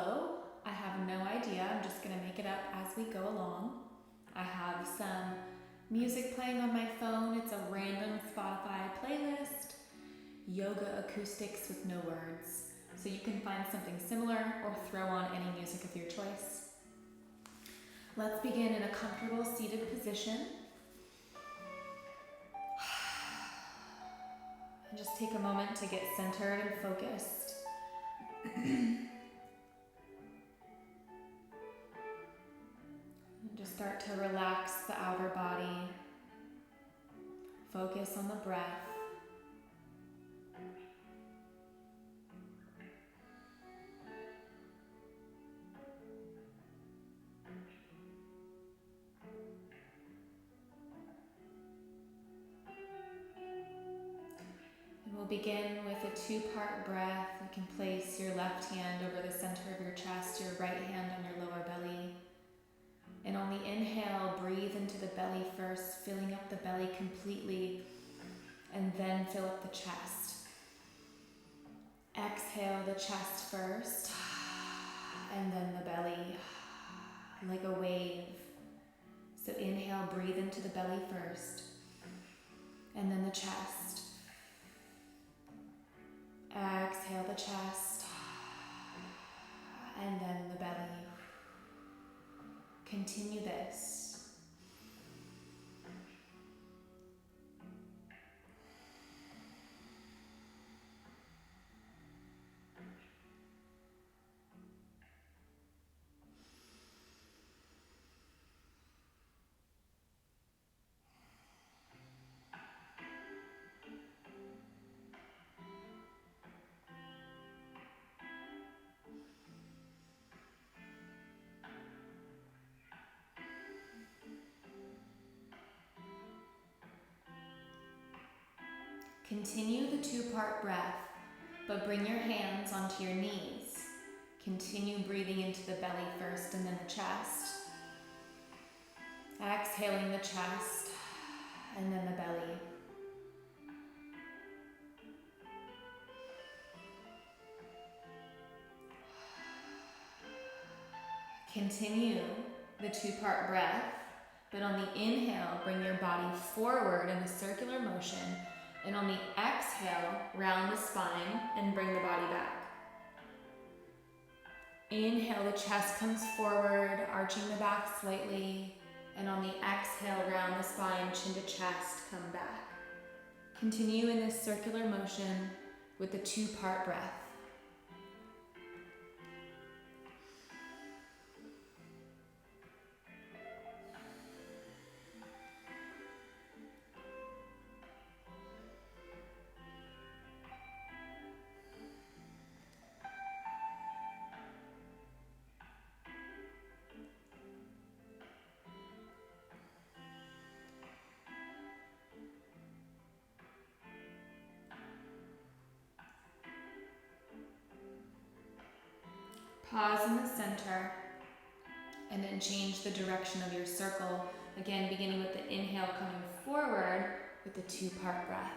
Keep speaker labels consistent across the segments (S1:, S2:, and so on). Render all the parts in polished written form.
S1: flow. I have no idea. I'm just going to make it up as we go along. I have some music playing on my phone. It's a random Spotify playlist. Yoga acoustics with no words. So you can find something similar or throw on any music of your choice. Let's begin in a comfortable seated position. And just take a moment to get centered and focused. And just start to relax the outer body. Focus on the breath. We'll begin with a 2-part breath. You can place your left hand over the center of your chest, your right hand on your lower belly. And on the inhale, breathe into the belly first, filling up the belly completely, and then fill up the chest. Exhale the chest first, and then the belly, like a wave. So inhale, breathe into the belly first, and then the chest. Exhale the chest, and then the belly. Continue this. Continue the 2-part breath, but bring your hands onto your knees. Continue breathing into the belly first and then the chest. Exhaling the chest and then the belly. Continue the 2-part breath, but on the inhale, bring your body forward in a circular motion. And on the exhale, round the spine and bring the body back. Inhale, the chest comes forward, arching the back slightly. And on the exhale, round the spine, chin to chest, come back. Continue in this circular motion with the 2-part breath. Pause in the center, and then change the direction of your circle. Again, beginning with the inhale coming forward with the 2-part breath.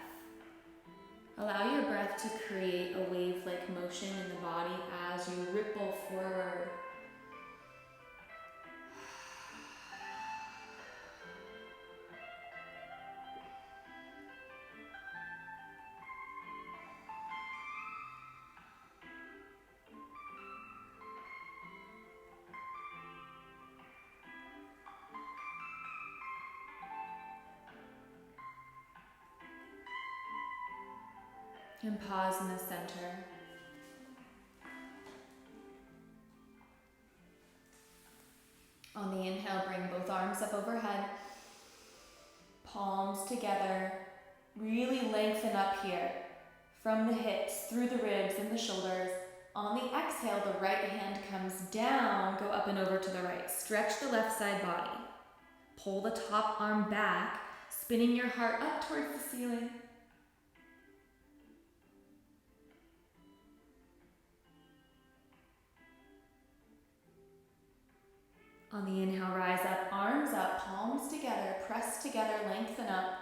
S1: Allow your breath to create a wave-like motion in the body as you ripple forward. And pause in the center. On the inhale, bring both arms up overhead, palms together. Really lengthen up here from the hips, through the ribs and the shoulders. On the exhale, the right hand comes down, go up and over to the right. Stretch the left side body. Pull the top arm back, spinning your heart up towards the ceiling. On the inhale, rise up, arms up, palms together, press together, lengthen up.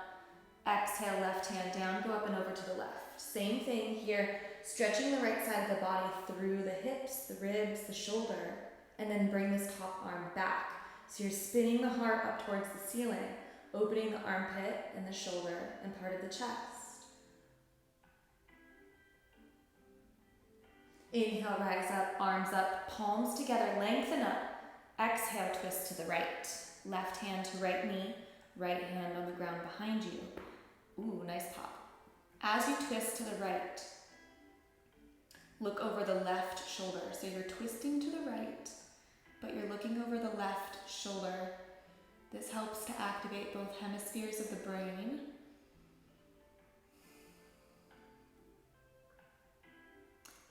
S1: Exhale, left hand down, go up and over to the left. left. Same thing here, stretching the right side of the body through the hips, the ribs, the shoulder, and then bring this top arm back. So you're spinning the heart up towards the ceiling, opening the armpit and the shoulder and part of the chest. Inhale, rise up, arms up, palms together, lengthen up. Exhale, twist to the right. Left hand to right knee, right hand on the ground behind you. Ooh, nice pop. As you twist to the right, look over the left shoulder. So you're twisting to the right, but you're looking over the left shoulder. This helps to activate both hemispheres of the brain.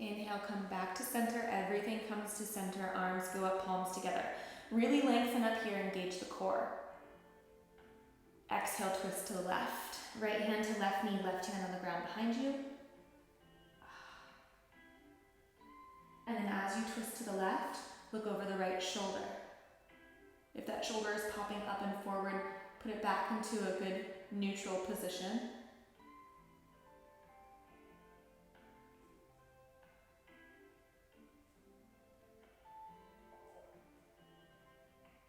S1: Inhale, come back to center. Everything comes to center. Arms go up, palms together. Really lengthen up here, engage the core. Exhale, twist to the left. Right hand to left knee, left hand on the ground behind you. And then as you twist to the left, look over the right shoulder. If that shoulder is popping up and forward, put it back into a good neutral position.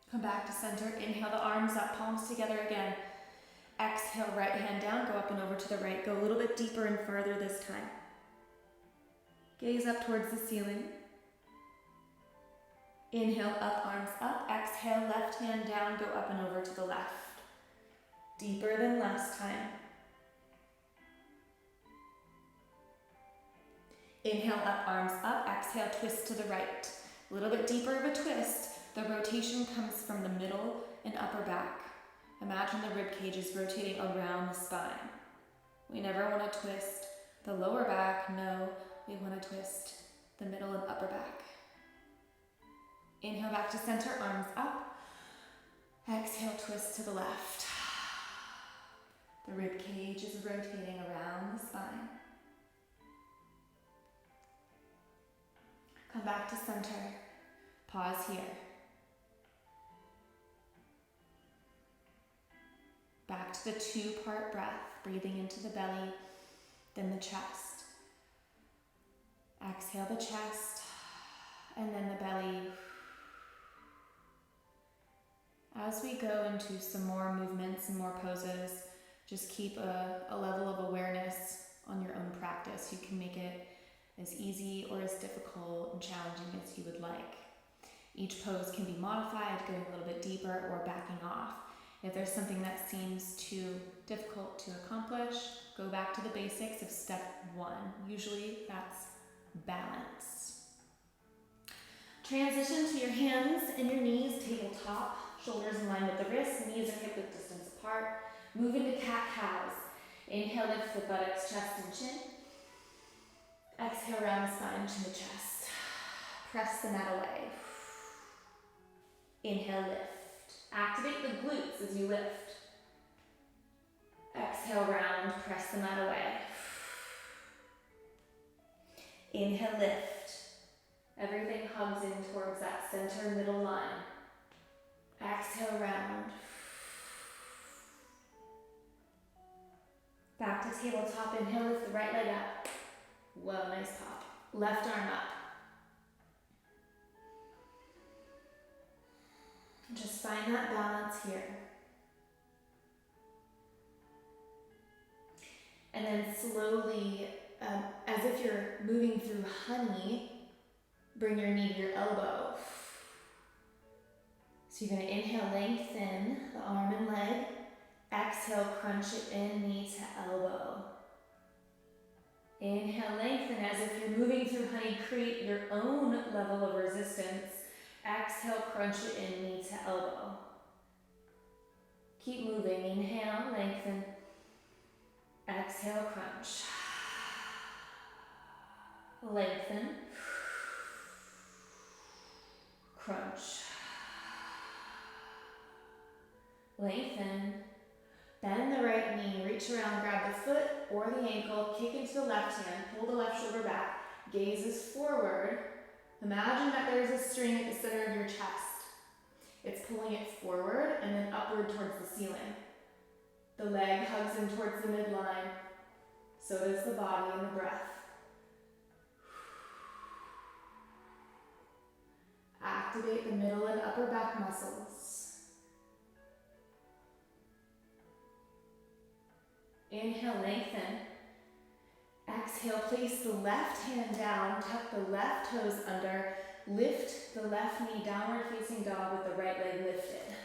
S1: Come back to center. Inhale the arms up, palms together again. Exhale, right hand down, go up and over to the right. Go a little bit deeper and further this time. Gaze up towards the ceiling. Inhale, up, arms up. Exhale, left hand down, go up and over to the left. Deeper than last time. Inhale, up, arms up. Exhale, twist to the right. A little bit deeper of a twist. The rotation comes from the middle and upper back. Imagine the rib cage is rotating around the spine. We never want to twist the lower back. No, we want to twist the middle and upper back. Inhale back to center, arms up. Exhale, twist to the left. The rib cage is rotating around the spine. Come back to center. Pause here. Back to the 2-part breath, breathing into the belly, then the chest. Exhale the chest, and then the belly. As we go into some more movements and more poses, just keep a level of awareness on your own practice. You can make it as easy or as difficult and challenging as you would like. Each pose can be modified, going a little bit deeper or backing off. If there's something that seems too difficult to accomplish, go back to the basics of step 1. Usually that's balance. Transition to your hands and your knees, tabletop, shoulders in line with the wrists, knees are hip width distance apart. Move into cat-cows. Inhale, lift the buttocks, chest and chin. Exhale, round the spine, chin to chest. Press the mat away. Inhale, lift. Activate the glutes as you lift. Exhale, round, press the mat away. Inhale, lift. Everything hugs in towards that center middle line. Exhale, round. Back to tabletop, inhale, lift the right leg up. Whoa, nice pop. Left arm up. Just find that balance here. And then slowly, as if you're moving through honey, bring your knee to your elbow. So you're going to inhale, lengthen the arm and leg. Exhale, crunch it in, knee to elbow. Inhale, lengthen as if you're moving through honey. Create your own level of resistance. Exhale, crunch it in, knee to elbow. Keep moving. Inhale, lengthen. Exhale, crunch. Lengthen. Crunch. Lengthen. Bend the right knee, reach around, grab the foot or the ankle, kick into the left hand, pull the left shoulder back, gazes forward. Imagine that there's a string at the center of your chest. It's pulling it forward and then upward towards the ceiling. The leg hugs in towards the midline. So does the body and the breath. Activate the middle and upper back muscles. Inhale, lengthen. Exhale, place the left hand down, tuck the left toes under, lift the left knee, downward facing dog with the right leg lifted.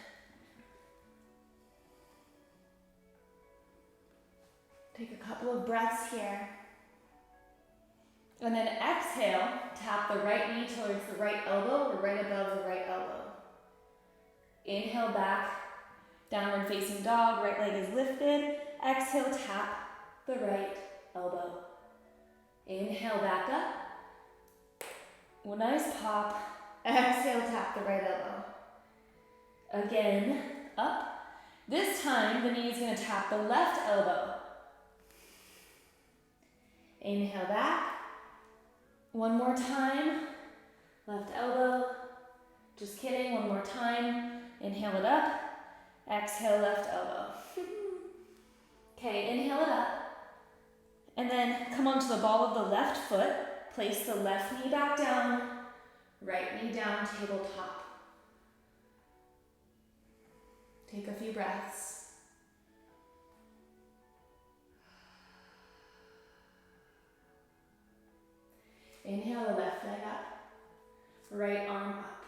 S1: Take a couple of breaths here. And then exhale, tap the right knee towards the right elbow or right above the right elbow. Inhale back, downward facing dog, right leg is lifted. Exhale, tap the right elbow. Inhale back up. Well, nice pop. Exhale, tap the right elbow. Again, up. This time, the knee is going to tap the left elbow. Inhale back. One more time. Left elbow. Just kidding, one more time. Inhale it up. Exhale, left elbow. Okay, inhale it up. And then come onto the ball of the left foot. Place the left knee back down. Right knee down, tabletop. Take a few breaths. Inhale the left leg up. Right arm up.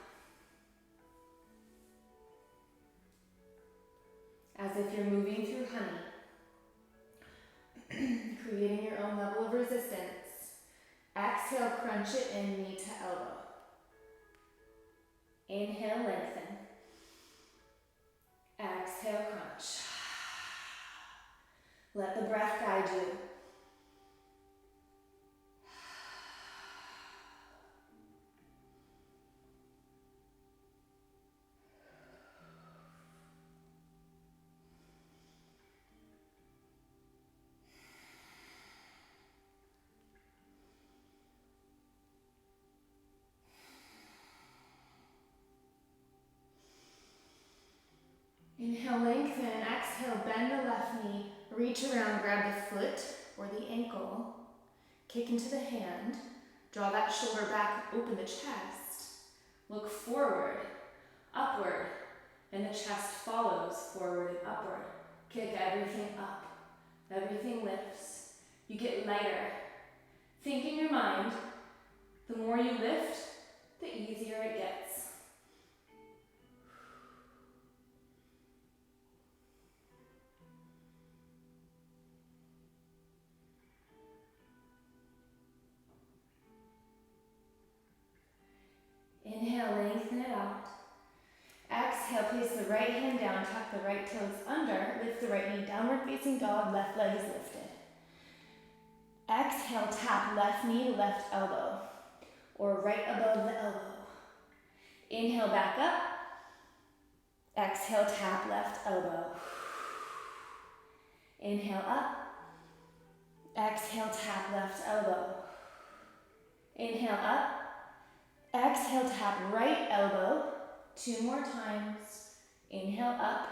S1: As if you're moving through honey. Creating your own level of resistance. Exhale, crunch it in, knee to elbow. Inhale, lengthen. Exhale, crunch. Let the breath guide you. Inhale, lengthen. Exhale, bend the left knee. Reach around, grab the foot or the ankle. Kick into the hand. Draw that shoulder back, open the chest. Look forward, upward, and the chest follows forward and upward. Kick everything up. Everything lifts. You get lighter. Think in your mind, the more you lift, the easier it gets. Inhale, lengthen it out. Exhale, place the right hand down, tuck the right toes under, lift the right knee, downward facing dog, left leg is lifted. Exhale, tap left knee, left elbow, or right above the elbow. Inhale, back up. Exhale, tap left elbow. Inhale, up. Exhale, tap left elbow. Inhale, up. Exhale, tap right elbow. 2 more times. Inhale, up.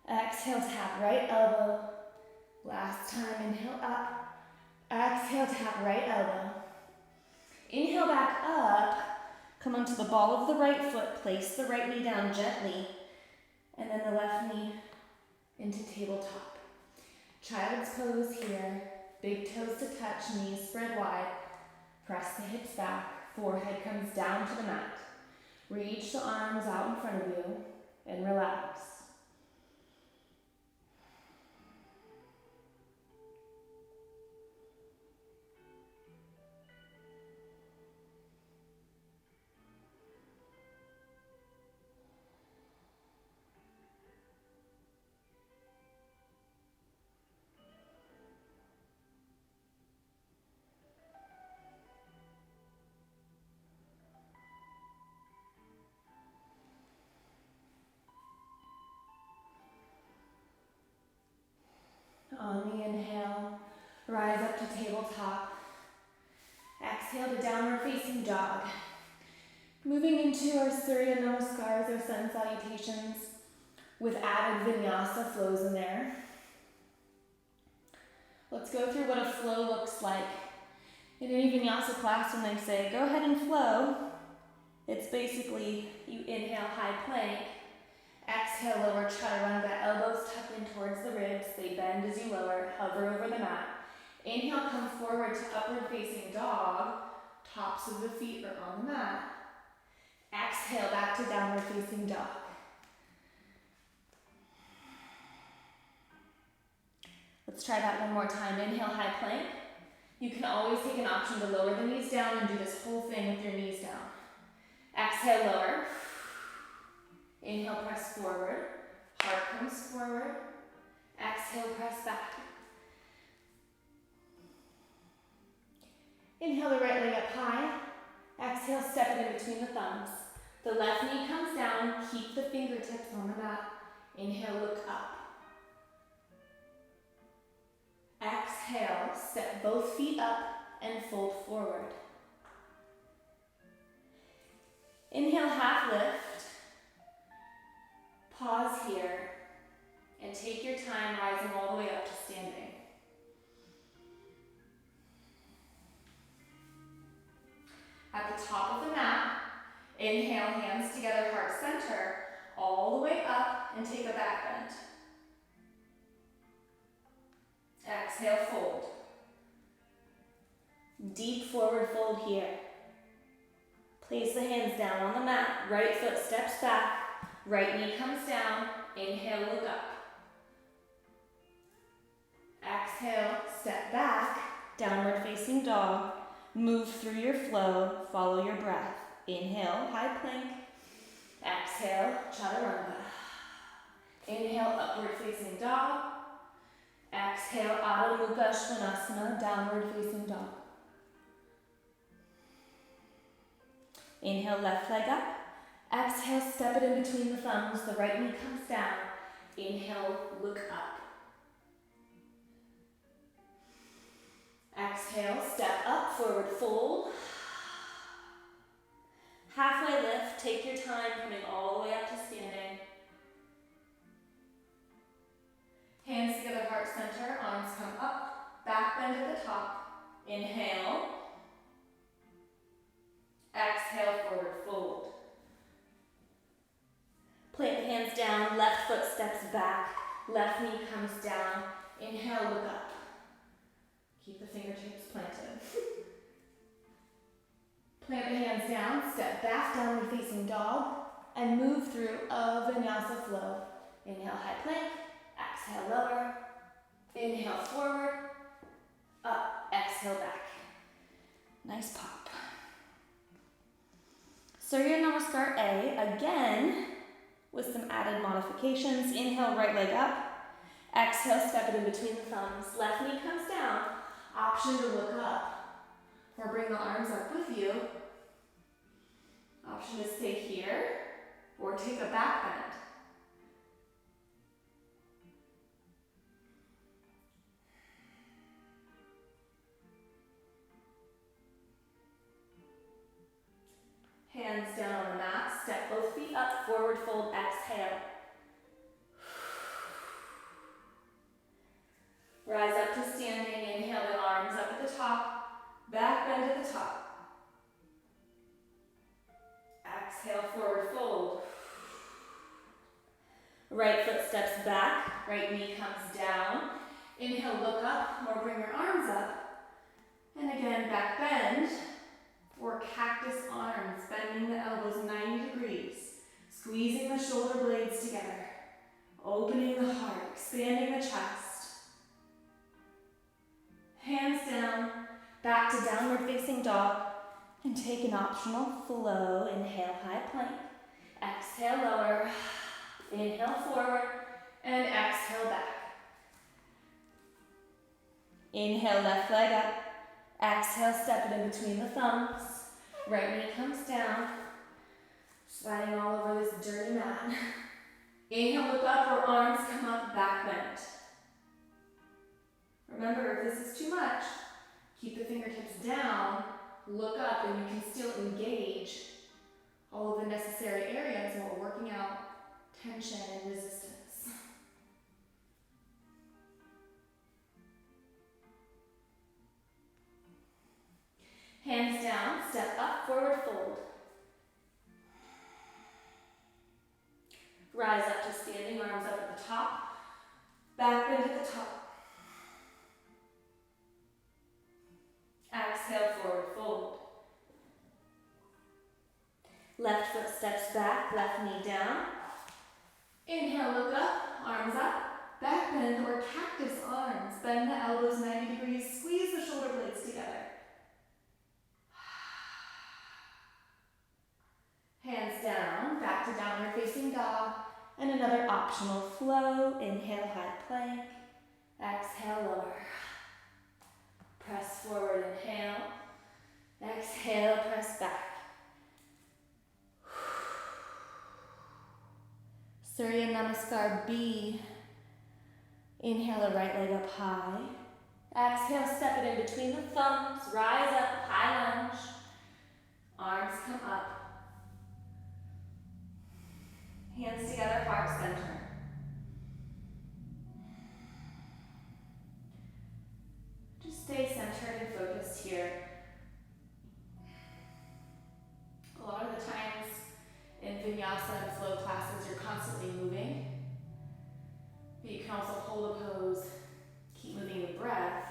S1: Exhale, tap right elbow. Last time, inhale, up. Exhale, tap right elbow. Inhale, back up. Come onto the ball of the right foot. Place the right knee down gently. And then the left knee into tabletop. Child's pose here. Big toes to touch, knees spread wide. Press the hips back. Forehead comes down to the mat. Reach the arms out in front of you and relax. On the inhale, rise up to tabletop. Exhale to downward facing dog. Moving into our Surya Namaskars, or sun salutations, with added Vinyasa flows in there. Let's go through what a flow looks like. In any Vinyasa class, when they say, go ahead and flow, it's basically you inhale high plank, exhale lower chaturanga, elbows tuck in towards the ribs, they bend as you lower, hover over the mat. Inhale, come forward to upward facing dog, tops of the feet are on the mat. Exhale, back to downward facing dog. Let's try that one more time. Inhale, high plank. You can always take an option to lower the knees down and do this whole thing with your knees down. Exhale, lower. Inhale, press forward. Heart comes forward. Exhale, press back. Inhale the right leg up high. Exhale, step it in between the thumbs. The left knee comes down. Keep the fingertips on the mat. Inhale, look up. Exhale, step both feet up and fold forward. Inhale, half lift. Pause here and take your time rising all the way up to standing. At the top of the mat, inhale, hands together, heart center, all the way up and take a back bend. Exhale, fold. Deep forward fold here. Place the hands down on the mat, right foot steps back, right knee comes down, inhale, look up. Exhale, step back, downward facing dog, move through your flow, follow your breath. Inhale, high plank, exhale, chaturanga. Inhale, upward facing dog, exhale, Adho Mukha Svanasana, downward facing dog. Inhale, left leg up. Exhale, step it in between the thumbs. The right knee comes down. Inhale, look up. Exhale, step up, forward fold. Halfway lift, take your time, coming all the way up to standing. Hands together, heart center, arms come up, back bend at the top. Inhale. Exhale, forward fold. Plant the hands down, left foot steps back, left knee comes down. Inhale, look up. Keep the fingertips planted. Plant the hands down, step back, downward facing dog, and move through a Vinyasa flow. Inhale, high plank. Exhale, lower. Inhale, forward. Up. Exhale, back. Nice pop. Surya Namaskar A, again, with some added modifications. Inhale, right leg up. Exhale, step it in between the thumbs. Left knee comes down. Option to look up or bring the arms up with you. Option to stay here or take a back bend. Hands down on the mat, step both feet up, forward fold, exhale. Rise up to standing, inhale the arms up at the top, back bend at the top. Exhale, forward fold. Right foot steps back, right knee comes down. Inhale, look up, or bring your arms up. And again, back bend, or cactus arms, bending the elbows 90 degrees. Squeezing the shoulder blades together. Opening the heart, expanding the chest. Hands down, back to downward facing dog, and take an optional flow. Inhale, high plank. Exhale, lower. Inhale, forward, and exhale, back. Inhale, left leg up. Exhale, step it in between the thumbs. Right knee comes down. Sliding all over this dirty mat. Inhale, look up, or arms come up, back bend. Remember, if this is too much, keep the fingertips down, look up, and you can still engage all of the necessary areas while we're working out tension and resistance. up, forward fold. Rise up to standing, arms up at the top. Back bend at the top. Exhale, forward fold. Left foot steps back, left knee down. Inhale, look up, arms up. Back bend or cactus arms. Bend the elbows 90 degrees, squeeze the shoulder blades together. Hands down, back to downward facing dog. And another optional flow. Inhale, high plank. Exhale, lower. Press forward, inhale. Exhale, press back. Surya Namaskar B. Inhale, the right leg up high. Exhale, step it in between the thumbs. Rise up, high lunge. Arms come up. Hands together, heart center. Just stay centered and focused here. A lot of the times in Vinyasa and flow classes, you're constantly moving. But you can also hold a pose, keep moving the breath,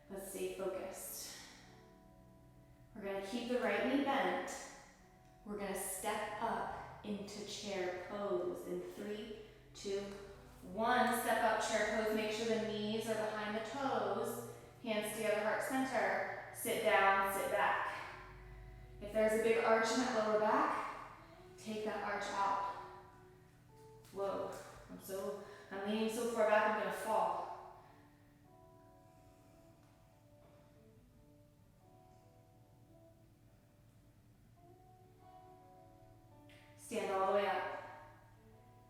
S1: but stay focused. We're going to keep the right knee bent. We're going to step up into chair pose in 3, 2, 1. Step up, chair pose. Make sure the knees are behind the toes. Hands together, heart center. Sit down, sit back. If there's a big arch in that lower back, take that arch out. Whoa, I'm leaning so far back, I'm going to fall. Stand all the way up.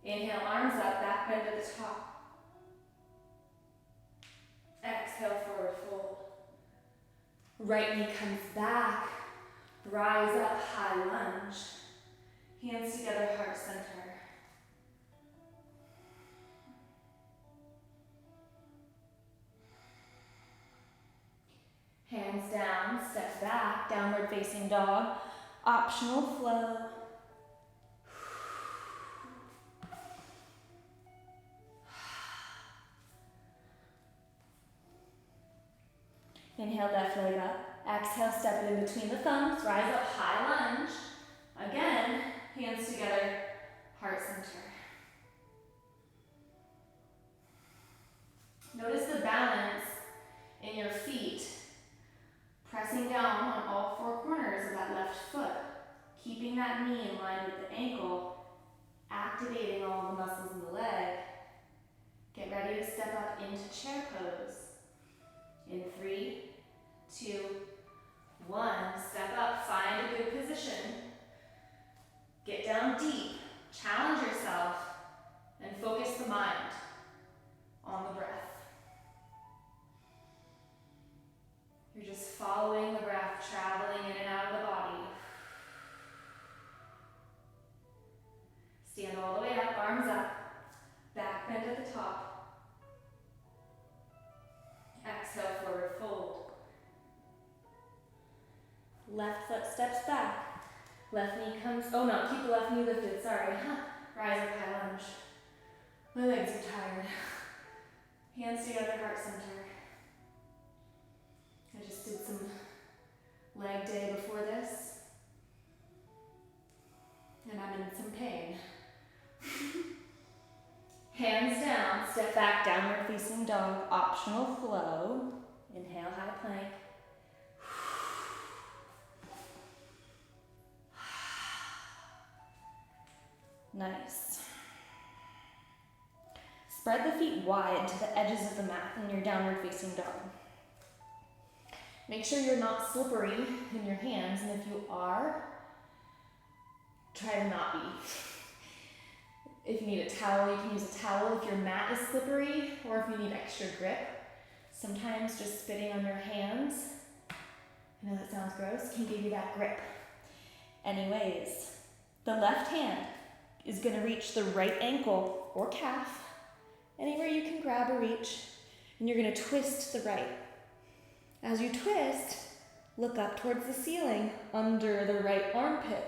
S1: Inhale, arms up, back bend at the top. Exhale, forward fold. Right knee comes back. Rise up, high lunge. Hands together, heart center. Hands down, step back, downward facing dog. Optional flow. Inhale, left leg up. Exhale, step it in between the thumbs. Rise up, high lunge. Again, hands together, heart center. Notice the balance in your feet. Pressing down on all 4 corners of that left foot. Keeping that knee in line with the ankle. Activating all the muscles in the leg. Get ready to step up into chair pose. In 3, 2, 1. Step up, find a good position. Get down deep, challenge yourself, and focus the mind on the breath. You're just following the breath, traveling in and out of the body. Stand all the way up, arms up, back bend at the top. Exhale, forward fold. Left foot steps back. Left knee comes, oh no, keep the left knee lifted, sorry. Rise up, high lunge. My legs are tired. Hands together, heart center. I just did some leg day before this. And I'm in some pain. Hands down, step back, downward facing dog, optional flow. Inhale, high plank. Nice. Spread the feet wide to the edges of the mat in your downward facing dog. Make sure you're not slippery in your hands, and if you are, try to not be. If you need a towel, you can use a towel if your mat is slippery, or if you need extra grip. Sometimes just spitting on your hands, I know that sounds gross, can give you that grip. Anyways, the left hand is going to reach the right ankle or calf, anywhere you can grab or reach, and you're going to twist the right. As you twist, look up towards the ceiling, under the right armpit.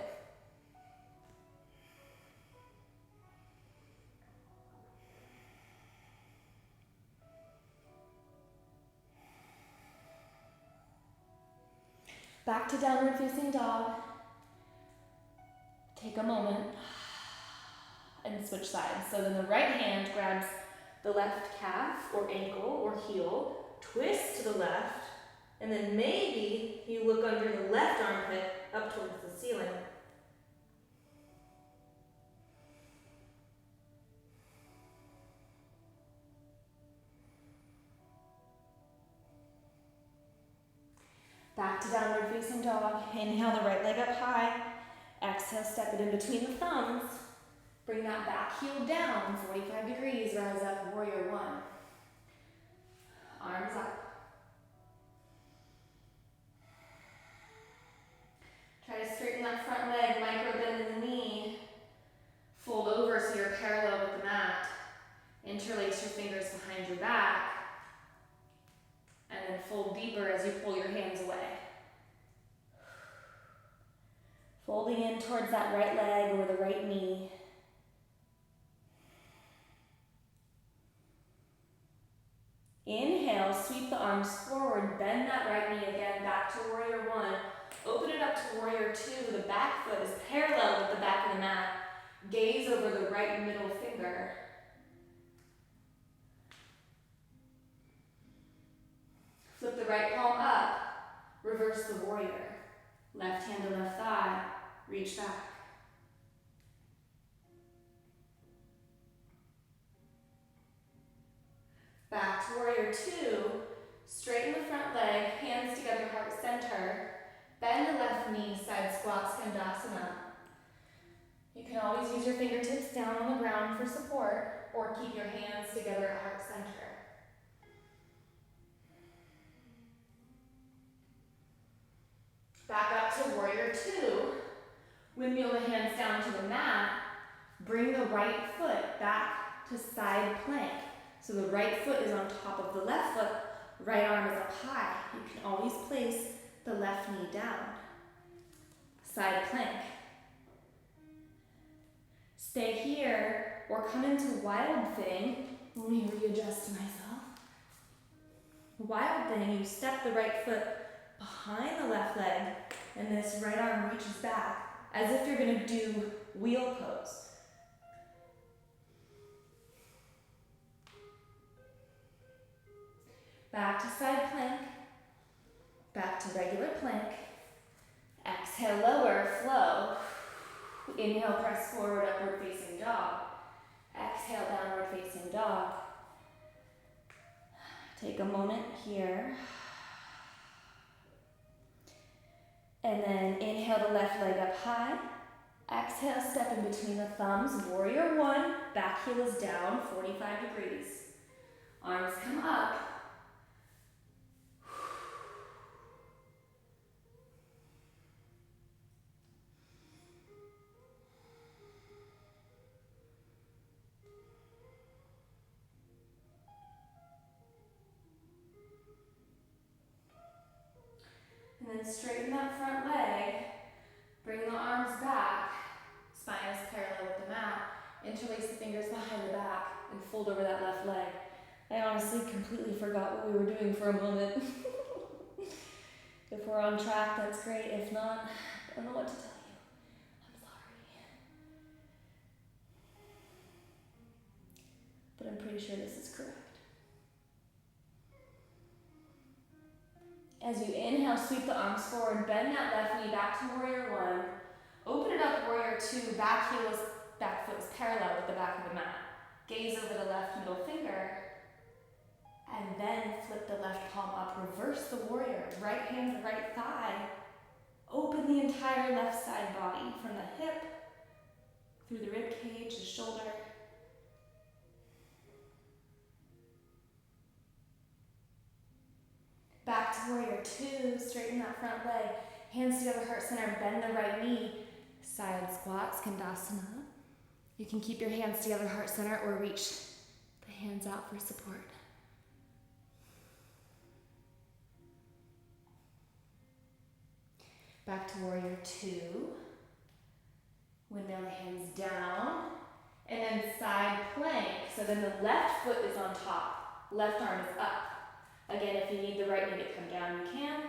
S1: Back to downward facing dog. Take a moment and switch sides. So then the right hand grabs the left calf or ankle or heel, twist to the left, and then maybe you look under the left armpit up towards the ceiling. Back to downward facing dog. Inhale the right leg up high. Exhale, step it in between the thumbs. Bring that back heel down, 45 degrees, rise up, warrior one. Arms up. Try to straighten that front leg, micro bend in the knee. Fold over so you're parallel with the mat. Interlace your fingers behind your back. And then fold deeper as you pull your hands away. Folding in towards that right leg or the right knee. Inhale, sweep the arms forward, bend that right knee again, back to warrior one. Open it up to warrior two. The back foot is parallel with the back of the mat. Gaze over the right middle finger. Flip the right palm up, reverse the warrior. Left hand to left thigh, reach back. Back to warrior two, straighten the front leg, hands together, heart center. Bend the left knee, side squat, skandasana. You can always use your fingertips down on the ground for support, or keep your hands together at heart center. Back up to warrior two. Windmill the hands down to the mat. Bring the right foot back to side plank. So the right foot is on top of the left foot. Right arm is up high. You can always place the left knee down. Side plank. Stay here or come into wild thing. Let me readjust to myself. Wild thing, you step the right foot behind the left leg, and this right arm reaches back as if you're going to do wheel pose. Back to side plank, back to regular plank. Exhale, lower, flow. Inhale, press forward, upward facing dog. Exhale, downward facing dog. Take a moment here. And then inhale the left leg up high. Exhale, step in between the thumbs. Warrior one, back heel is down, 45 degrees. Arms come up. And then straighten that front leg. Bring the arms back. Spine is parallel with the mat. Interlace the fingers behind the back and fold over that left leg. I honestly completely forgot what we were doing for a moment. If we're on track, that's great. If not, I don't know what to tell you. I'm sorry. But I'm pretty sure this is correct. As you inhale, sweep the arms forward, bend that left knee back to warrior one. Open it up, warrior two. Back foot is parallel with the back of the mat. Gaze over the left middle finger. And then flip the left palm up, reverse the warrior. Right hand to right thigh. Open the entire left side body from the hip, through the rib cage, the shoulder. Back to warrior two, straighten that front leg. Hands together, heart center, bend the right knee. Side squat, skandasana. You can keep your hands together, heart center, or reach the hands out for support. Back to warrior two. Windmill the hands down. And then side plank. So then the left foot is on top. Left arm is up. Again, if you need the right knee to come down, you can.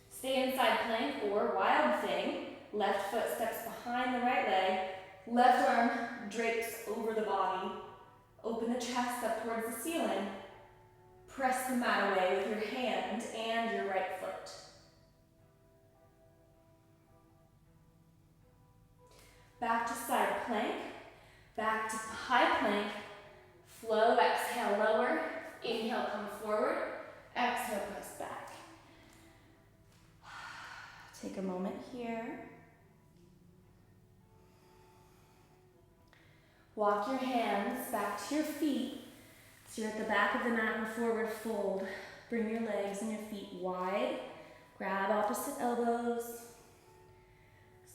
S1: Stay in side plank or wild thing. Left foot steps behind the right leg. Left arm drapes over the body. Open the chest up towards the ceiling. Press the mat away with your hand and your right foot. Back to side plank. Back to high plank. Flow, exhale, lower. Inhale, come forward. Exhale, press back. Take a moment here. Walk your hands back to your feet. So you're at the back of the mat in forward fold. Bring your legs and your feet wide. Grab opposite elbows.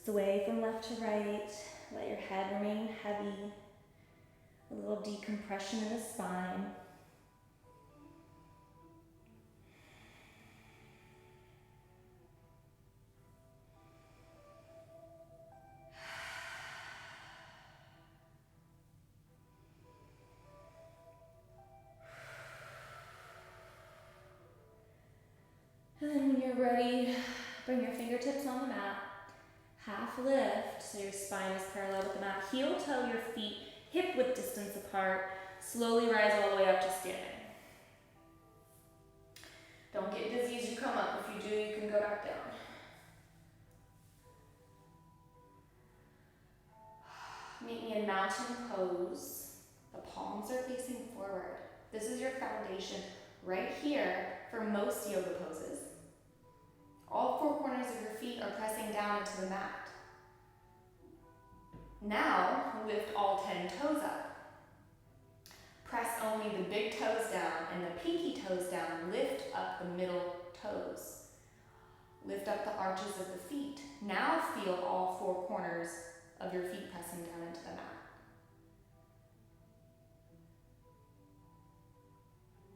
S1: Sway from left to right. Let your head remain heavy. A little decompression in the spine. And then when you're ready, bring your fingertips on the mat. Half lift, so your spine is parallel with the mat. Heel toe your feet hip width distance apart. Slowly rise all the way up to standing. Don't get dizzy as you come up. If you do, you can go back down. Meet me in mountain pose. The palms are facing forward. This is your foundation right here for most yoga poses. All four corners of your feet are pressing down into the mat. Now, lift all 10 toes up. Press only the big toes down and the pinky toes down. Lift up the middle toes. Lift up the arches of the feet. Now feel all four corners of your feet pressing down into the mat.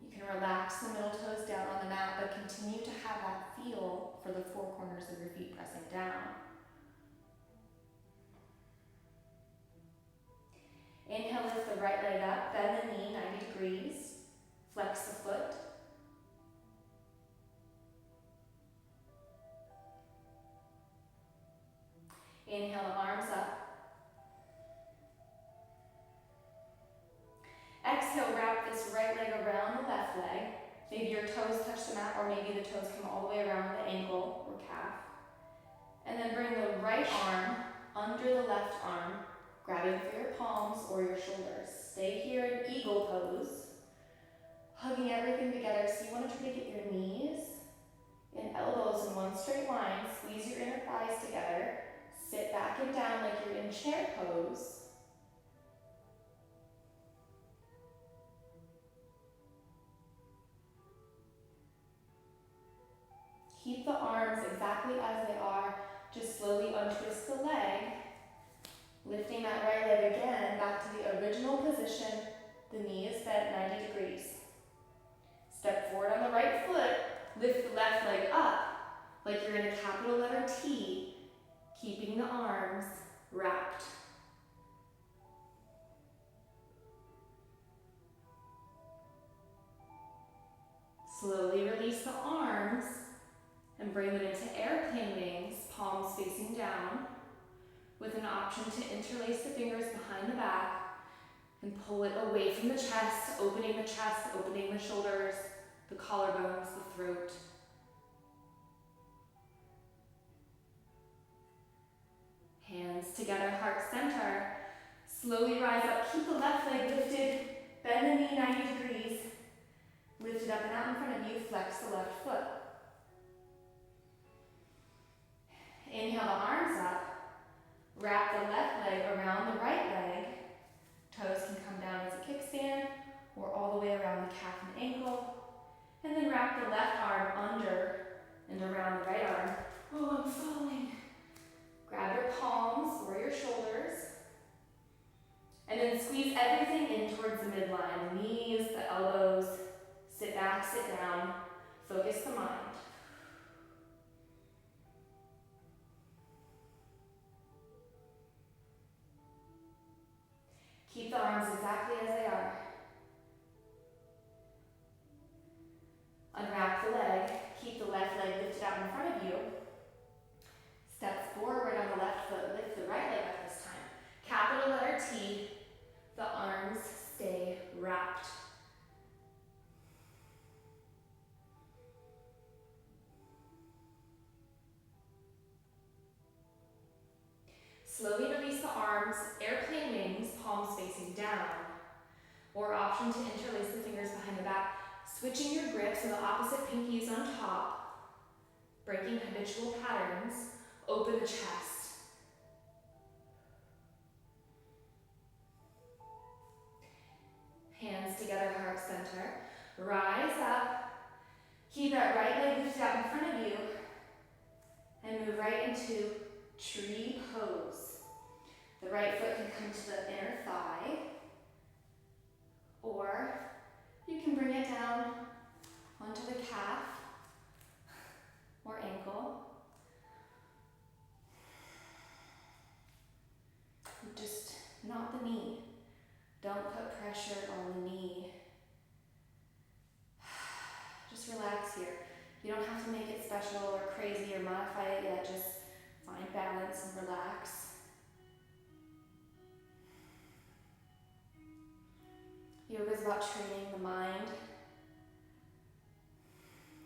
S1: You can relax the middle toes down on the mat, but continue to have that feel for the four corners of your feet pressing down. Inhale, lift the right leg up, bend the knee 90 degrees, flex the foot. Inhale, the arms up. Exhale, wrap this right leg around the left leg. Maybe your toes touch the mat, or maybe the toes come all the way around the ankle or calf. And then bring the right arm under the left arm, grabbing for your palms or your shoulders. Stay here in eagle pose, hugging everything together. So you want to try to get your knees and elbows in one straight line. Squeeze your inner thighs together. Sit back and down like you're in chair pose. Keep the arms exactly as they are. Just slowly untwist the leg. Lifting that right leg again back to the original position. The knee is bent 90 degrees. Step forward on the right foot. Lift the left leg up like you're in a capital letter T, keeping the arms wrapped. Slowly release the arms and bring them into airplane wings, palms facing down, with an option to interlace the fingers behind the back and pull it away from the chest, opening the shoulders, the collarbones, the throat. Hands together, heart center. Slowly rise up, keep the left leg lifted, bend the knee 90 degrees. Lift it up and out in front of you, flex the left foot. Inhale the arms up. Wrap the left leg around the right leg. Toes can come down as a kickstand or all the way around the calf and ankle. And then wrap the left arm under and around the right arm. Oh, I'm falling. Grab your palms or your shoulders. And then squeeze everything in towards the midline. The knees, the elbows. Sit back, sit down. Focus the mind. arms exactly as they are. Unwrap the leg. Keep the left leg lifted out in front of you. Step forward on the left foot. Lift the right leg up this time. Capital letter T. The arms stay wrapped. Slowly release the arms, airplane wings, palms facing down. Or option to interlace the fingers behind the back, switching your grip so the opposite pinky is on top, breaking habitual patterns, open the chest. Hands together, heart center. Rise up, keep that right leg lifted out in front of you, and move right into tree pose. The right foot can come to the inner thigh, or you can bring it down onto the calf or ankle. Just not the knee. Don't put pressure on the knee. Just relax here. You don't have to make it special or crazy or modify it yet. Just find balance and relax. Yoga is about training the mind,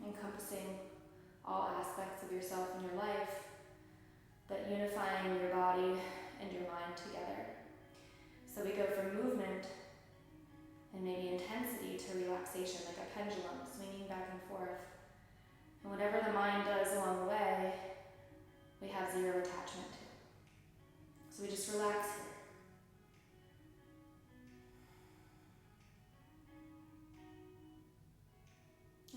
S1: encompassing all aspects of yourself and your life, but unifying your body and your mind together. So we go from movement and maybe intensity to relaxation, like a pendulum swinging back and forth. And whatever the mind does along the way, we have zero attachment to. So we just relax here.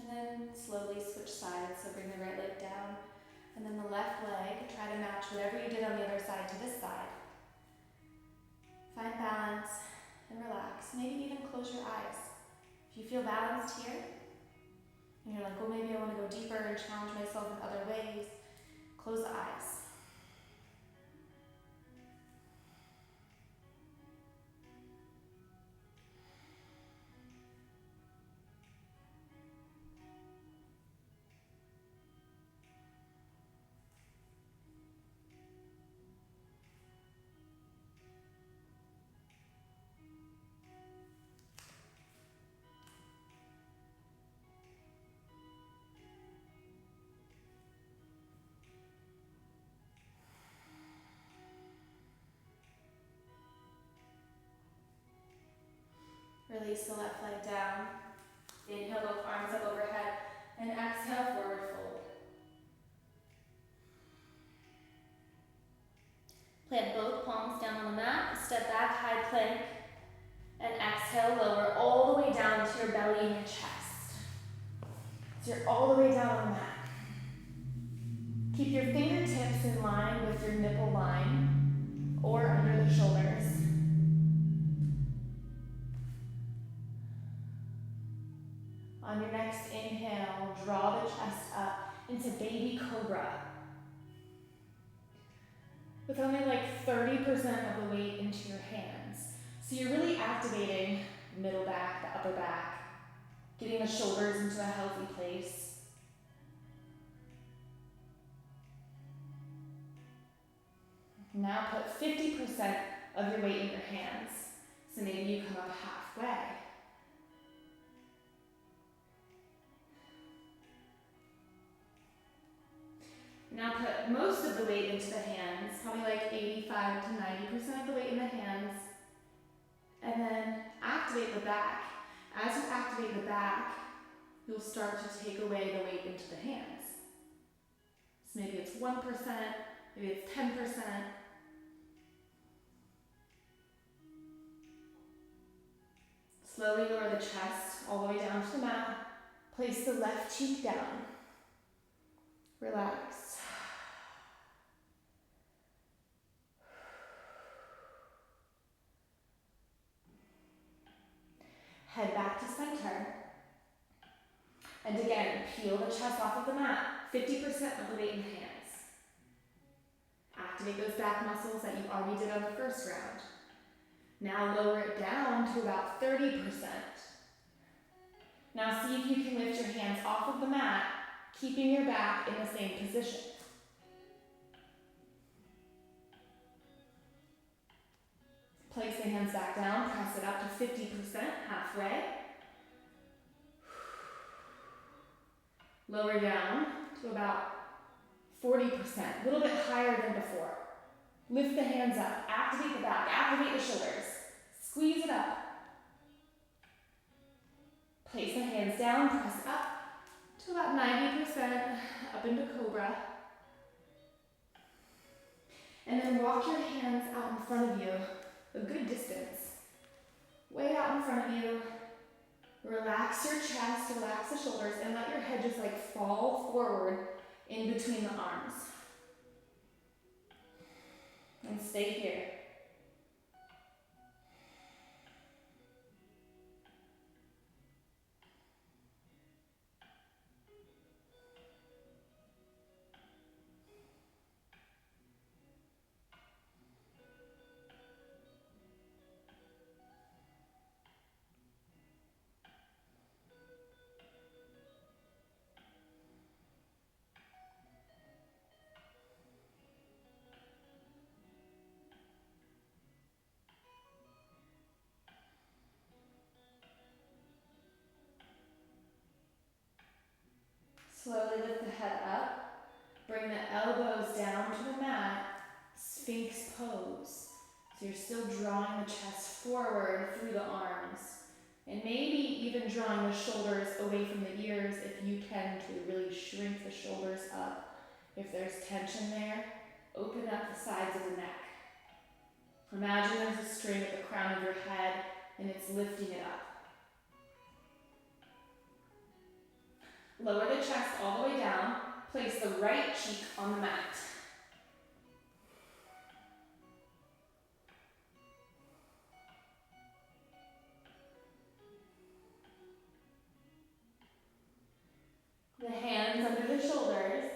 S1: And then slowly switch sides, so bring the right leg down, and then the left leg, try to match whatever you did on the other side to this side. Find balance and relax. Maybe even close your eyes. If you feel balanced here, and you're like, well, maybe I want to go deeper and challenge myself in other ways, close the eyes. Release the left leg down. Inhale, both arms up overhead, and exhale, forward fold. Plant both palms down on the mat, step back, high plank, and exhale, lower all the way down to your belly and your chest. So you're all the way down on the mat. Keep your fingertips in line with your nipple line or under the shoulders. On your next inhale, draw the chest up into baby cobra. With only like 30% of the weight into your hands. So you're really activating the middle back, the upper back, getting the shoulders into a healthy place. Now put 50% of your weight in your hands. So maybe you come up halfway. Now put most of the weight into the hands, probably like 85 to 90% of the weight in the hands. And then activate the back. As you activate the back, you'll start to take away the weight into the hands. So maybe it's 1%, maybe it's 10%. Slowly lower the chest all the way down to the mat. Place the left cheek down. Relax. Head back to center. And again, peel the chest off of the mat. 50% of the weight in the hands. Activate those back muscles that you already did on the first round. Now lower it down to about 30%. Now see if you can lift your hands off of the mat, keeping your back in the same position. Place the hands back down, press it up to 50%, halfway. Lower down to about 40%, a little bit higher than before. Lift the hands up, activate the back, activate the shoulders. Squeeze it up. Place the hands down, press up to about 90%, up into Cobra. And then walk your hands out in front of you, a good distance. Way out in front of you. Relax your chest, relax the shoulders, and let your head just like fall forward in between the arms. And stay here. Slowly lift the head up. Bring the elbows down to the mat. Sphinx pose. So you're still drawing the chest forward through the arms. And maybe even drawing the shoulders away from the ears if you tend to really shrink the shoulders up. If there's tension there, open up the sides of the neck. Imagine there's a string at the crown of your head and it's lifting it up. Lower the chest all the way down. Place the right cheek on the mat. The hands under the shoulders.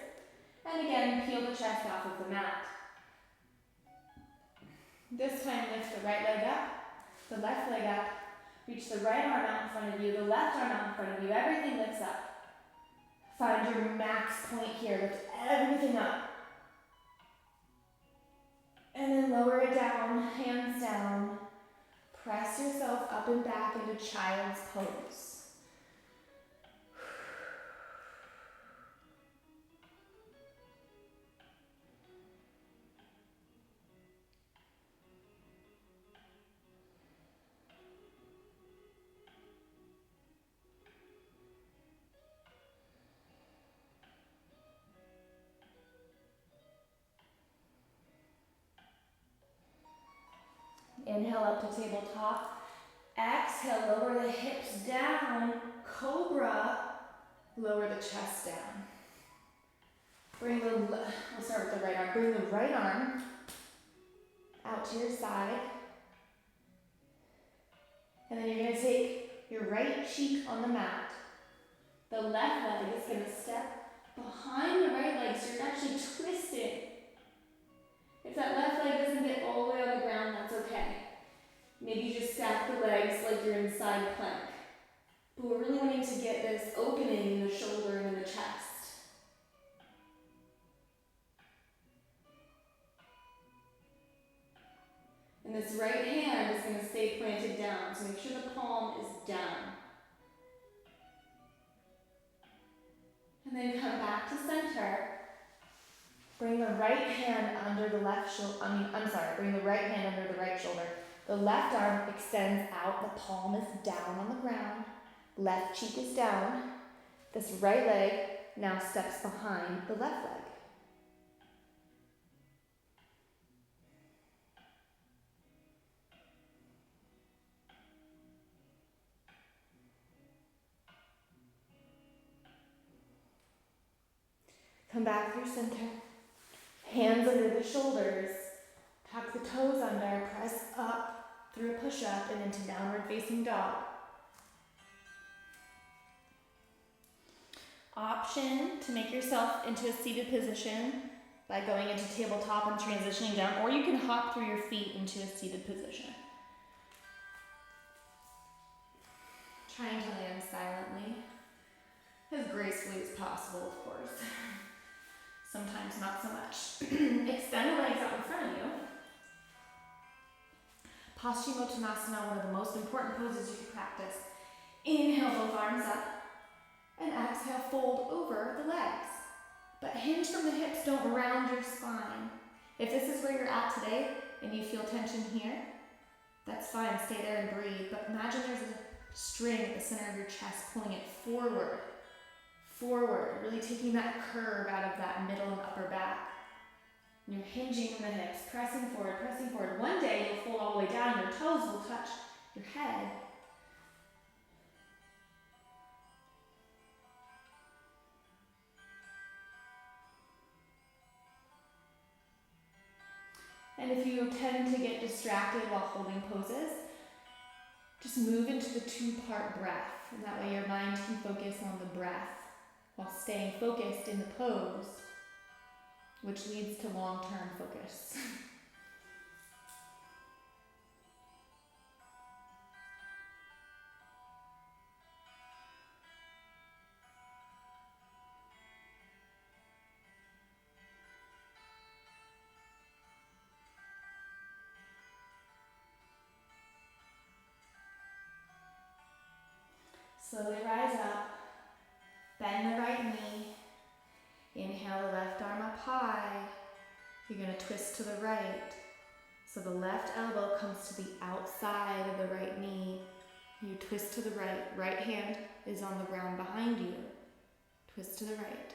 S1: And again, peel the chest off of the mat. This time, lift the right leg up, the left leg up. Reach the right arm out in front of you, the left arm out in front of you. Everything lifts up. Find your max point here. Lift everything up. And then lower it down, hands down. Press yourself up and back into child's pose. Inhale up to tabletop. Exhale, lower the hips down. Cobra. Lower the chest down. We'll start with the right arm. Bring the right arm out to your side. And then you're going to take your right cheek on the mat. The left leg is going to step behind the right leg, so you're actually twisting. If that left leg doesn't get all the way on the ground, that's okay. Maybe you just stack the legs like you're inside plank. But we're really wanting to get this opening in the shoulder and in the chest. And this right hand is going to stay planted down, so make sure the palm is down. And then come back to center. Bring the right hand under the left shoulder, bring the right hand under the right shoulder. The left arm extends out, the palm is down on the ground. Left cheek is down. This right leg now steps behind the left leg. Come back through center. Hands under the shoulders. Tuck the toes under. Press up through a push-up and into downward facing dog. Option to make yourself into a seated position by going into tabletop and transitioning down, or you can hop through your feet into a seated position. Trying to land silently, as gracefully as possible, of course. Sometimes not so much. Extend the legs out in front of you. Paschimottanasana, one of the most important poses you can practice. Inhale, both arms up, and exhale, fold over the legs. But hinge from the hips, don't round your spine. If this is where you're at today and you feel tension here, that's fine, stay there and breathe. But imagine there's a string at the center of your chest, pulling it forward, forward, really taking that curve out of that middle and upper back. And you're hinging from the hips, pressing forward, pressing forward. One day you'll fold all the way down, your toes will touch your head. And if you tend to get distracted while holding poses, just move into the two-part breath. And that way your mind can focus on the breath while staying focused in the pose, which leads to long-term focus. Slowly rise up, bend the right knee, inhale the left arm up high, you're going to twist to the right, so the left elbow comes to the outside of the right knee, you twist to the right, right hand is on the ground behind you, twist to the right.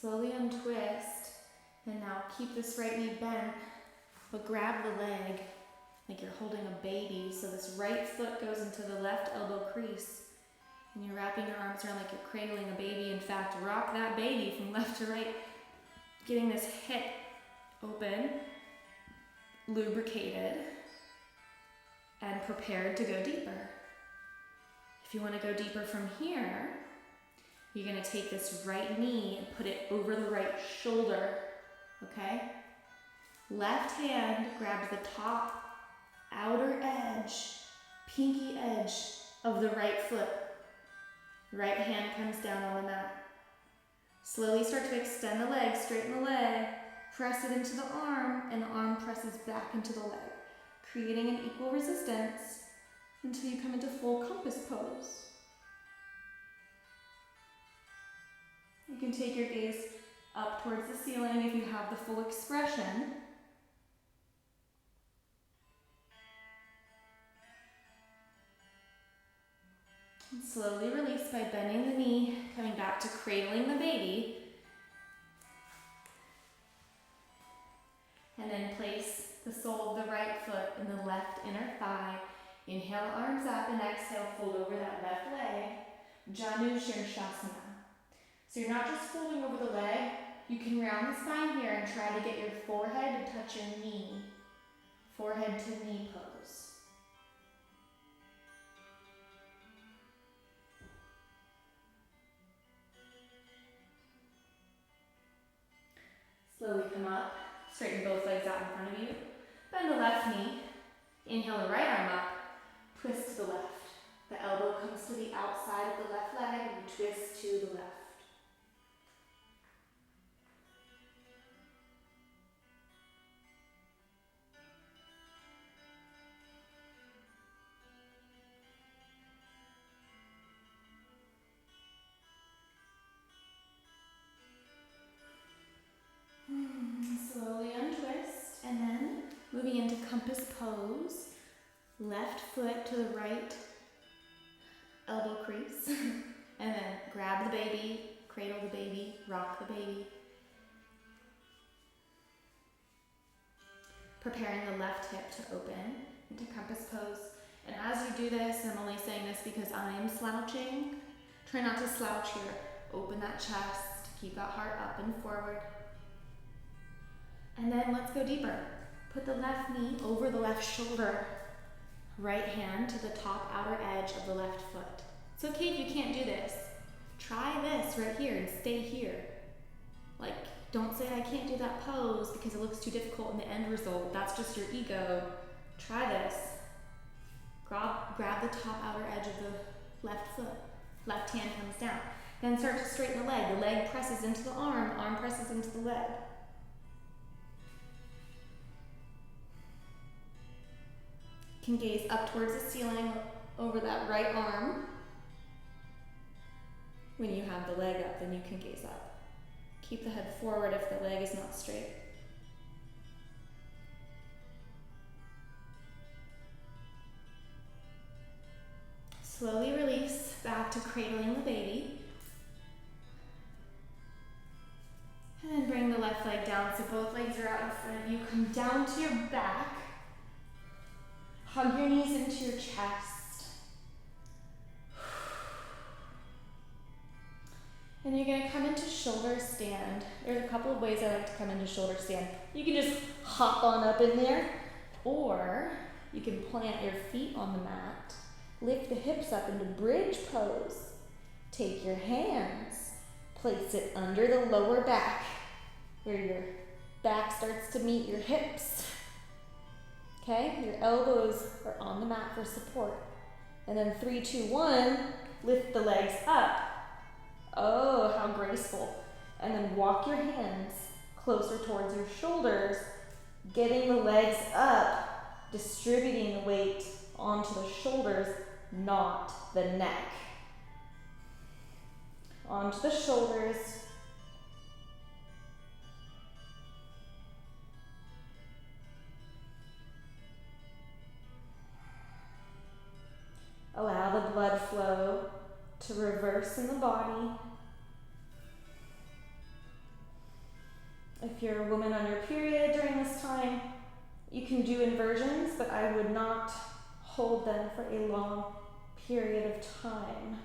S1: Slowly untwist, and now keep this right knee bent, but grab the leg like you're holding a baby. So this right foot goes into the left elbow crease, and you're wrapping your arms around like you're cradling a baby. In fact, rock that baby from left to right, getting this hip open, lubricated, and prepared to go deeper. If you want to go deeper from here, you're going to take this right knee and put it over the right shoulder, okay? Left hand grabs the top outer edge, pinky edge of the right foot. Right hand comes down on the mat. Slowly start to extend the leg, straighten the leg, press it into the arm, and the arm presses back into the leg, creating an equal resistance until you come into full compass pose. You can take your gaze up towards the ceiling if you have the full expression. And slowly release by bending the knee, coming back to cradling the baby. And then place the sole of the right foot in the left inner thigh. Inhale, arms up, and exhale, fold over that left leg. Janu Shirshasana. So you're not just folding over the leg, you can round the spine here and try to get your forehead to touch your knee. Forehead to knee pose. Slowly come up, straighten both legs out in front of you. Bend the left knee, inhale the right arm up, twist to the left. The elbow comes to the outside of the left leg, and you twist to the left. Slowly untwist, and then moving into compass pose. Left foot to the right elbow crease, and then grab the baby, cradle the baby, rock the baby. Preparing the left hip to open into compass pose. And as you do this, I'm only saying this because I'm slouching. Try not to slouch here. Open that chest, keep that heart up and forward. And then let's go deeper. Put the left knee over the left shoulder. Right hand to the top outer edge of the left foot. It's okay if you can't do this. Try this right here and stay here. Like, don't say I can't do that pose because it looks too difficult in the end result. That's just your ego. Try this. Grab the top outer edge of the left foot. Left hand comes down. Then start to straighten the leg. The leg presses into the arm presses into the leg. You can gaze up towards the ceiling over that right arm. When you have the leg up, then you can gaze up. Keep the head forward if the leg is not straight. Slowly release back to cradling the baby. And then bring the left leg down so both legs are out in front of you. Come down to your back. Hug your knees into your chest. And you're going to come into shoulder stand. There's a couple of ways I like to come into shoulder stand. You can just hop on up in there, or you can plant your feet on the mat. Lift the hips up into bridge pose. Take your hands, place it under the lower back, where your back starts to meet your hips. Okay, your elbows are on the mat for support. And then 3, 2, 1, lift the legs up. Oh, how graceful. And then walk your hands closer towards your shoulders, getting the legs up, distributing the weight onto the shoulders, not the neck. Onto the shoulders. Allow the blood flow to reverse in the body. If you're a woman on your period during this time, you can do inversions, but I would not hold them for a long period of time.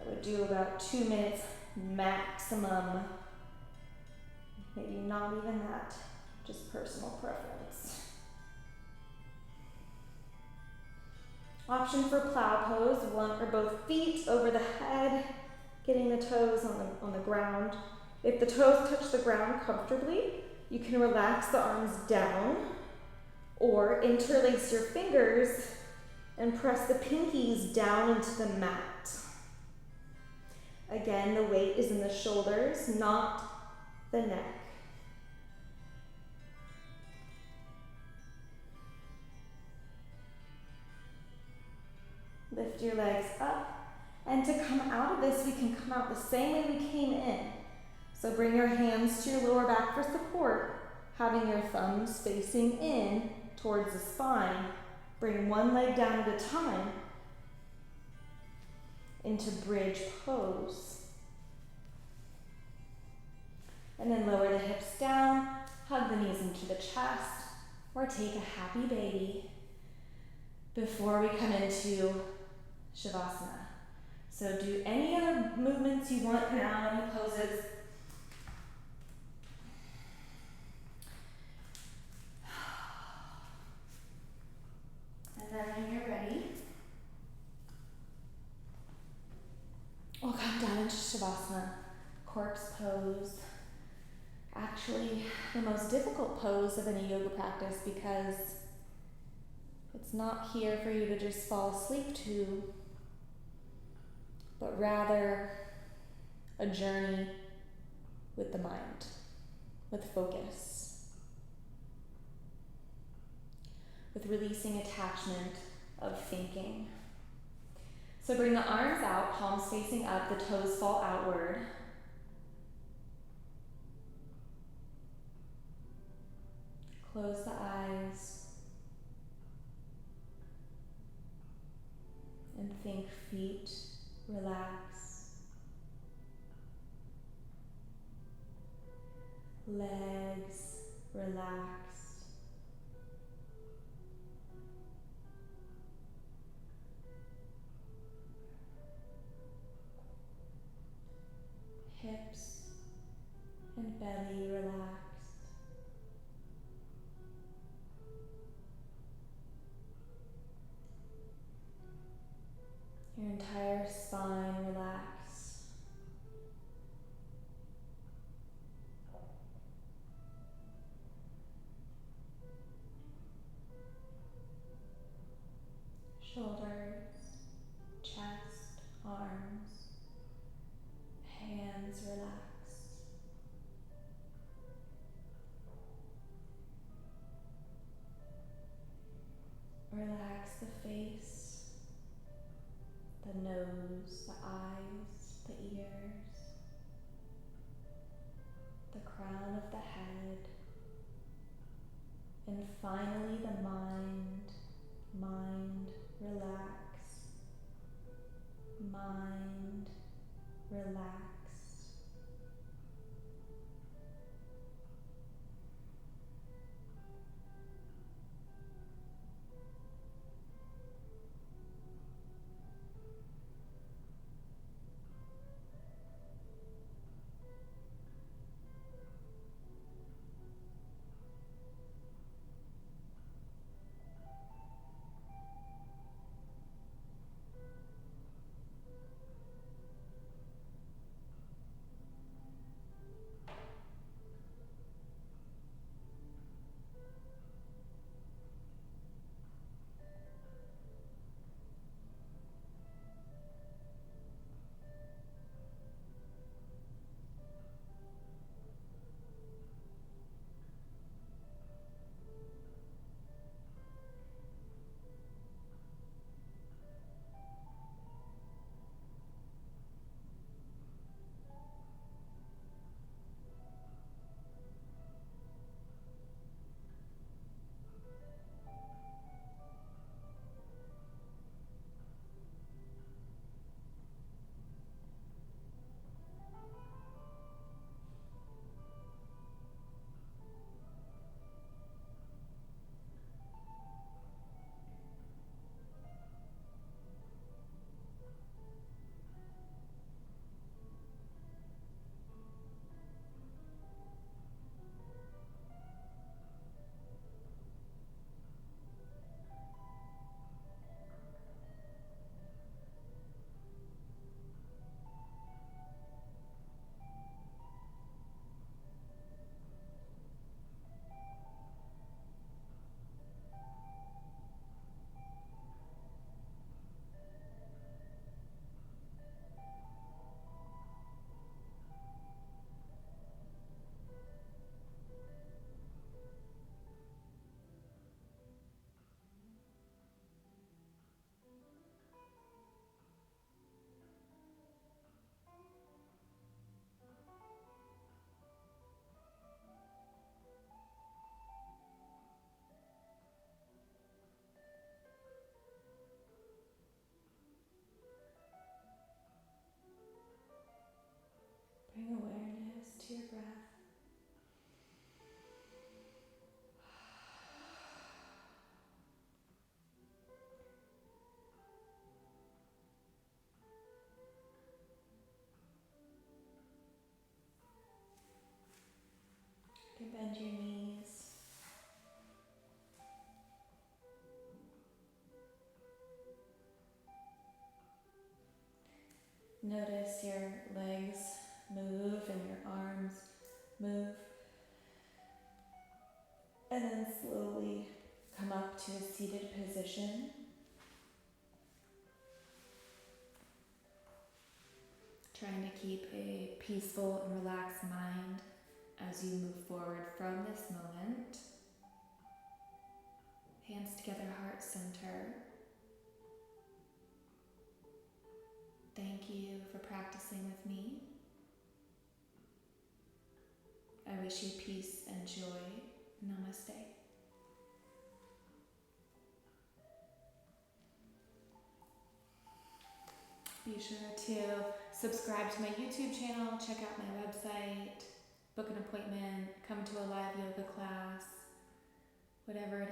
S1: I would do about 2 minutes maximum. Maybe not even that, just personal preference. Option for plow pose, one or both feet over the head, getting the toes on the ground. If the toes touch the ground comfortably, you can relax the arms down or interlace your fingers and press the pinkies down into the mat. Again, the weight is in the shoulders, not the neck. Lift your legs up, and to come out of this, we can come out the same way we came in. So bring your hands to your lower back for support, having your thumbs facing in towards the spine. Bring one leg down at a time into bridge pose. And then lower the hips down, hug the knees into the chest, or take a happy baby before we come into Shavasana. So do any other movements you want now, any poses. And then when you're ready, we'll come down into Shavasana, corpse pose. Actually, the most difficult pose of any yoga practice because it's not here for you to just fall asleep to, but rather a journey with the mind, with focus, with releasing attachment of thinking. So bring the arms out, palms facing up, the toes fall outward. Close the eyes and think feet relax, legs relaxed, hips and belly relaxed. Your entire spine relax. Shoulders, chest, arms, hands relax. Relax the face, the nose, the eyes, the ears, the crown of the head, and finally the mind. Mind, relax. Mind, relax. Bring awareness to your breath. You can bend your knees. Notice your legs move and your arms move. And then slowly come up to a seated position. Trying to keep a peaceful and relaxed mind as you move forward from this moment. Hands together, heart center. Thank you for practicing with me. I wish you peace and joy. Namaste. Be sure to subscribe to my YouTube channel, check out my website, book an appointment, come to a live yoga class, whatever it